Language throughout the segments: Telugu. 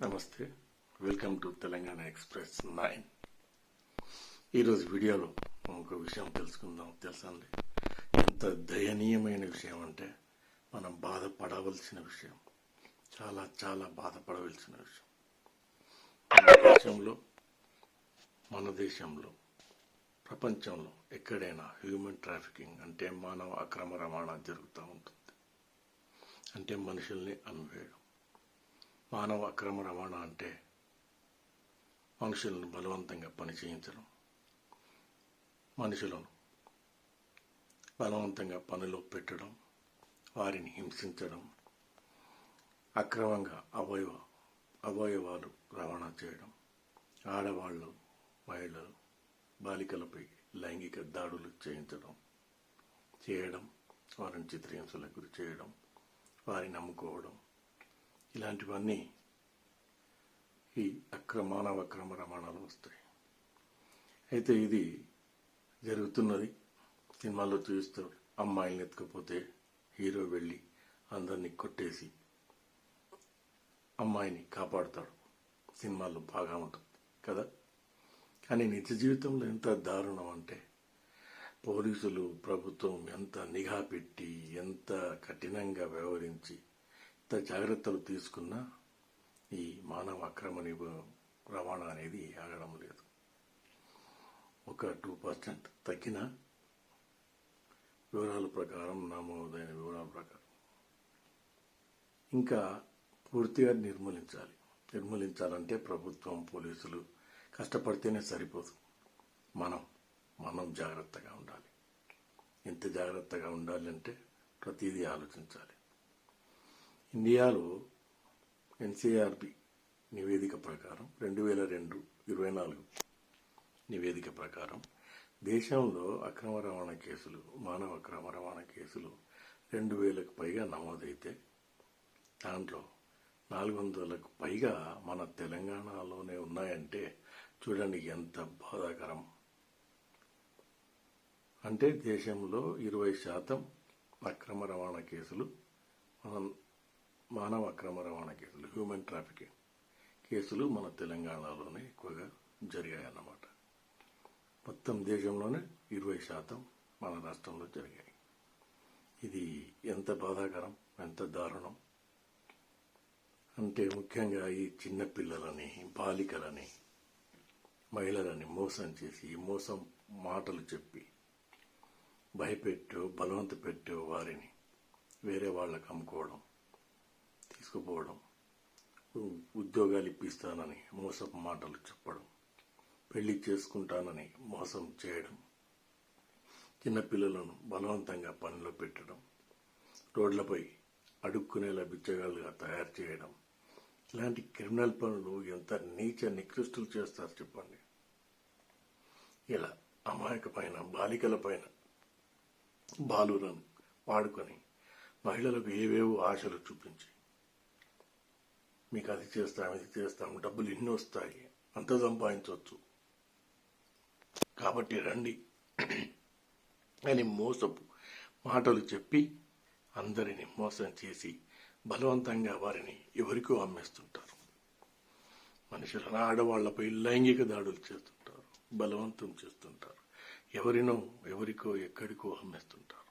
నమస్తే, వెల్కమ్ టు తెలంగాణ ఎక్స్ప్రెస్ 9. ఈరోజు వీడియోలో ఒక విషయం తెలుసుకుందాం. తెలుసా అండి, ఎంత దయనీయమైన విషయం అంటే మనం బాధపడవలసిన విషయం, చాలా చాలా బాధపడవలసిన విషయం. మన దేశంలో ప్రపంచంలో ఎక్కడైనా హ్యూమన్ ట్రాఫికింగ్ అంటే మానవ అక్రమ రవాణా జరుగుతూ ఉంటుంది. అంటే మనుషుల్ని అమ్మివేయడం. మానవ అక్రమ రవాణా అంటే మనుషులను బలవంతంగా పని చేయించడం, మనుషులను బలవంతంగా పనిలో పెట్టడం, వారిని హింసించడం, అక్రమంగా అవయవాలు రవాణా చేయడం, ఆడవాళ్ళు, మహిళలు, బాలికలపై లైంగిక దాడులు చేయడం, వారిని చిత్రహింసలకు గురి చేయడం, వారిని అమ్ముకోవడం, ఇలాంటివన్నీ ఈ మానవ అక్రమ రవాణాలు వస్తాయి. అయితే ఇది జరుగుతున్నది. సినిమాల్లో చూస్తారు, అమ్మాయిల్ని ఎత్తుకపోతే హీరో వెళ్ళి అందరినీ కొట్టేసి అమ్మాయిని కాపాడుతాడు. సినిమాల్లో బాగా ఉంటుంది కదా. కానీ నిజ జీవితంలో ఎంత దారుణం అంటే, పోలీసులు, ప్రభుత్వం ఎంత నిఘా పెట్టి, ఎంత కఠినంగా వ్యవహరించి, ఎంత జాగ్రత్తలు తీసుకున్నా ఈ మానవ అక్రమ రవాణా అనేది ఆగడం లేదు. ఒక 2% తగ్గిన వివరాల ప్రకారం, నమోదైన వివరాల ప్రకారం ఇంకా పూర్తిగా నిర్మూలించాలంటే ప్రభుత్వం, పోలీసులు కష్టపడితేనే సరిపోదు. మనం జాగ్రత్తగా ఉండాలి. ఎంత జాగ్రత్తగా ఉండాలి అంటే ప్రతిదీ ఆలోచించాలి. ఇండియాలో ఎన్సీఆర్బి నివేదిక ప్రకారం 2002-24 నివేదిక ప్రకారం దేశంలో మానవ అక్రమ రవాణా కేసులు 2000కు పైగా నమోదైతే దాంట్లో 400కు పైగా మన తెలంగాణలోనే ఉన్నాయంటే చూడండి ఎంత బాధాకరం. అంటే దేశంలో 20% అక్రమ రవాణా కేసులు, మానవ అక్రమ రవాణా కేసులు, హ్యూమన్ ట్రాఫికింగ్ కేసులు మన తెలంగాణలోనే ఎక్కువగా జరిగాయన్నమాట. మొత్తం దేశంలోనే 20% మన రాష్ట్రంలో జరిగాయి. ఇది ఎంత బాధాకరం, ఎంత దారుణం అంటే, ముఖ్యంగా ఈ చిన్న పిల్లలని, బాలికలని, మహిళలని మోసం చేసి, మోసం మాటలు చెప్పి, భయపెట్టో, బలవంత పెట్టో వారిని వేరే వాళ్ళకు అమ్ముకోవడం, తీసుకుపోవడం, ఉద్యోగాలు ఇప్పిస్తానని మోసపు మాటలు చెప్పడం, పెళ్లి చేసుకుంటానని మోసం చేయడం, చిన్నపిల్లలను బలవంతంగా పనిలో పెట్టడం, రోడ్లపై అడుక్కునేలా బిచ్చగాళ్ళుగా తయారు చేయడం, ఇలాంటి క్రిమినల్ పనులు ఎంత నీచ నికృష్టులు చేస్తారు చెప్పండి. ఇలా అమాయకమైన బాలికలపైన, బాలులను వాడుకొని మహిళలకు ఏవేవో ఆశలు చూపించి, మీకు అది చేస్తాం, ఇది చేస్తాం, డబ్బులు ఇన్ని వస్తాయి, అంత సంపాదించవచ్చు, కాబట్టి రండి అని మోసపు మాటలు చెప్పి అందరినీ మోసం చేసి బలవంతంగా వారిని ఎవరికో అమ్మేస్తుంటారు. మనుషులను, ఆడవాళ్లపై లైంగిక దాడులు చేస్తుంటారు, బలవంతం చేస్తుంటారు, ఎవరికో ఎక్కడికో అమ్మేస్తుంటారు.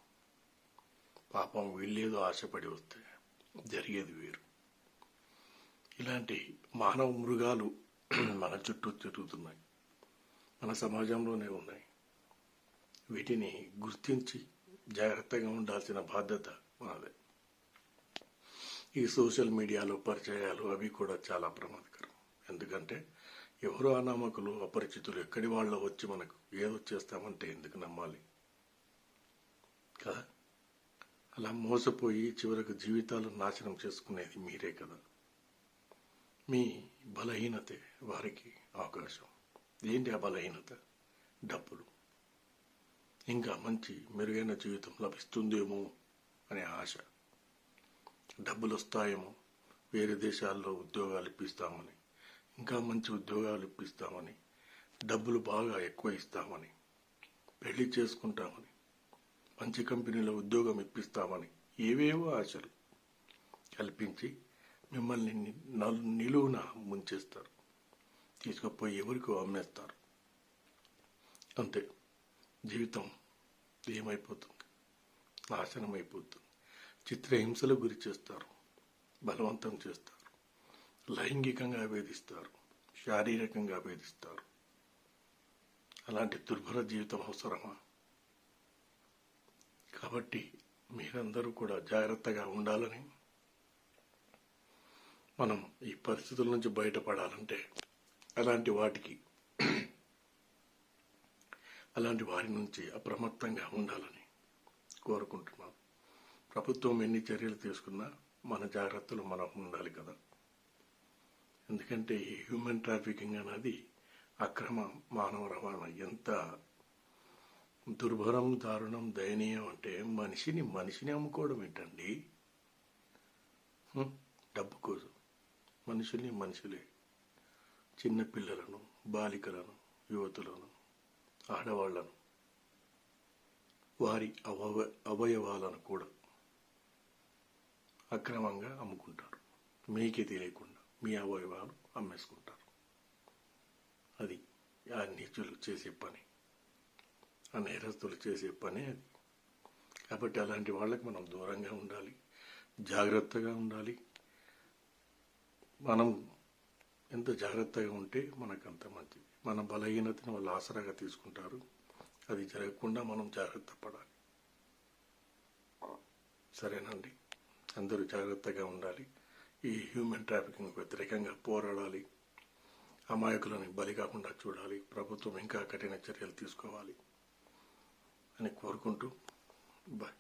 పాపం వీళ్ళేదో ఆశపడి వస్తే జరిగేది వేరు. ఇలాంటి మానవ మృగాలు మన చుట్టూ తిరుగుతున్నాయి, మన సమాజంలోనే ఉన్నాయి. వీటిని గుర్తించి జాగ్రత్తగా ఉండాల్సిన బాధ్యత మనదే. ఈ సోషల్ మీడియాలో పరిచయాలు అవి కూడా చాలా ప్రమాదకరం. ఎందుకంటే ఎవరో అనామకులు, అపరిచితులు ఎక్కడి వాళ్ళు వచ్చి మనకు ఏదో చేస్తామంటే ఎందుకు నమ్మాలి కదా. అలా మోసపోయి చివరకు జీవితాలు నాశనం చేసుకునేది మీరే కదా. మీ బలహీనతే వారికి అవకాశం. ఏంటి ఆ బలహీనత? డబ్బులు. ఇంకా మంచి మెరుగైన జీవితం లభిస్తుందేమో అనే ఆశ. డబ్బులు వస్తాయేమో, వేరే దేశాల్లో ఉద్యోగాలు ఇప్పిస్తామని, ఇంకా మంచి ఉద్యోగాలు ఇప్పిస్తామని, డబ్బులు బాగా ఎక్కువ ఇస్తామని, పెళ్లి చేసుకుంటామని, మంచి కంపెనీలో ఉద్యోగం ఇప్పిస్తామని ఏవేవో ఆశలు కల్పించి మిమ్మల్ని నిలువున ముంచేస్తారు, తీసుకుపోయి ఎవరికో అమ్మేస్తారు. అంతే, జీవితం ఏమైపోతుంది, నాశనం అయిపోతుంది. చిత్రహింసలకు గురి చేస్తారు, బలవంతం చేస్తారు, లైంగికంగా వేధిస్తారు, శారీరకంగా వేధిస్తారు. అలాంటి దుర్భర జీవితం అవసరమా? కాబట్టి మీరందరూ కూడా జాగ్రత్తగా ఉండాలని, మనం ఈ పరిస్థితుల నుంచి బయటపడాలంటే అలాంటి వారి నుంచి అప్రమత్తంగా ఉండాలని కోరుకుంటున్నాను. ప్రభుత్వం ఎన్ని చర్యలు తీసుకున్నా మన జాగ్రత్తలు మనం ఉండాలి కదా. ఎందుకంటే ఈ హ్యూమన్ ట్రాఫికింగ్ అనేది అక్రమ మానవ రవాణా ఎంత దుర్భరం, దారుణం, దయనీయం అంటే మనిషిని అమ్ముకోవడం ఏంటండి? డబ్బు కోసం మనుషులే చిన్నపిల్లలను, బాలికలను, యువతులను, ఆడవాళ్లను, వారి అవయవాలను కూడా అక్రమంగా అమ్ముకుంటారు. మీకే తెలియకుండా మీ అవయవాలు అమ్మేసుకుంటారు. అది ఆ నీచులు చేసే పని, ఆ నేరస్తులు చేసే పని అది. కాబట్టి అలాంటి వాళ్ళకి మనం దూరంగా ఉండాలి, జాగ్రత్తగా ఉండాలి. మనం ఎంత జాగ్రత్తగా ఉంటే మనకంత మంచిది. మన బలహీనతను వాళ్ళు ఆసరాగా తీసుకుంటారు. అది జరగకుండా మనం జాగ్రత్త పడాలి. సరేనండి, అందరూ జాగ్రత్తగా ఉండాలి. ఈ హ్యూమన్ ట్రాఫికింగ్ వ్యతిరేకంగా పోరాడాలి. అమాయకులను బలి కాకుండా చూడాలి. ప్రభుత్వం ఇంకా కఠిన చర్యలు తీసుకోవాలి అని కోరుకుంటూ బాయ్.